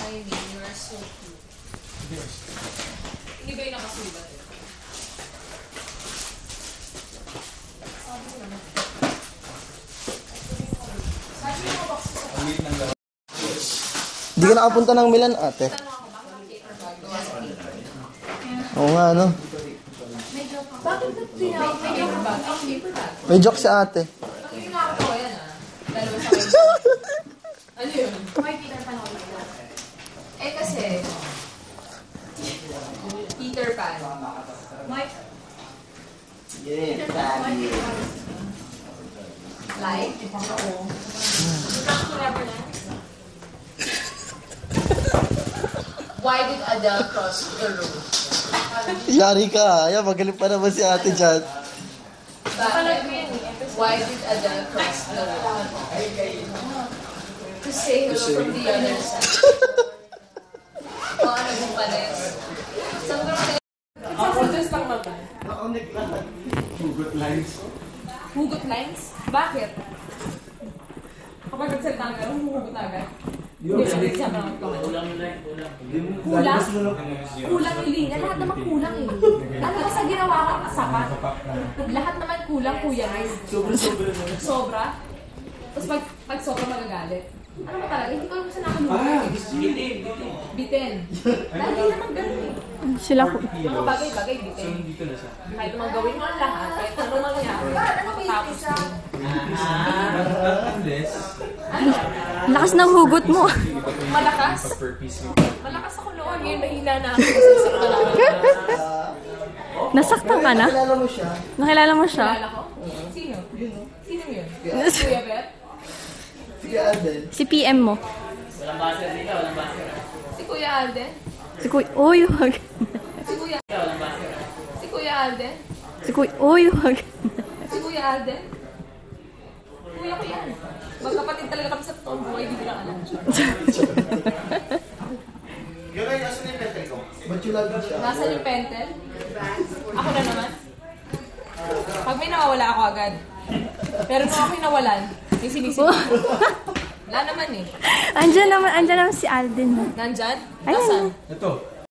Hi, Min. You are so cute. Hindi ba yung nakasulat? Sabi ko naman. Sabi mo ba kasi sa Hindi ka nakapunta ng Milan, ate. Oo nga, no? bakit na tinawag? May joke ba? Ang paper bag. May joke si ate. Ang ginagawa yan Dalawa sa kayo. Ano yun? Why Peter Pan ako ito? Eh kasi, Peter Pan. Mike? Yeah, Like? Oo. Neverland? Why did Adele cross the road? Yari ka. Ayan, magaling pa naman si ate dyan. Bakit? Why did Adele cross the road? To say hello from the other side. O ano kung pares? Saan ko naman Ako just lang naman. Hugot lines. Hugot lines? Bakit? Kapag nagsalita ka, humuhugot na agad. Hindi, sabi siya naman ito. Kulang? Kulang yung linya. Lahat naman kulang eh. Ano ba sa ginawa ka? Sapat. Lahat naman kulang, kuya. Sobra? Tapos pag sobra magagalit. Ano ba talaga? Hindi ko alam saan nakalugan. Bitin. Lagi naman ganun eh. Sila ko. Mga bagay-bagay, bitin. Kahit naman gawin mo ang lahat, kahit ano mangyari, matatapos yun. Ano? Lakas ng hugot mo. Malakas? Malakas ako noon. Ngayon mahina na ako. Sasaktan ako. Nasaktan ka na? Nakilala mo siya? Nakilala mo siya? Kilala ko? Sino? Sino yun? Kuya Bet? Sige, Alden. Si PM mo. Si Kuya Alden? Si Kuya. Uy, wag. Si Kuya... Si Kuya Alden? Si Kuya. Uy, wag. Si Kuya Alden? Kuya ko yan. Magkapatid talaga kami sa totoong buhay, hindi ko lang alam. Gano'n, asan yung pentel ko? Ba't yung lagi siya? Nasaan yung pentel? Ako na naman. Pag may nawawala ako agad. Pero kung ako'y nawalan, may sinisip ako. Wala naman eh. Andyan naman si Alden. Nandyan? Ayun. Nasaan? Ito.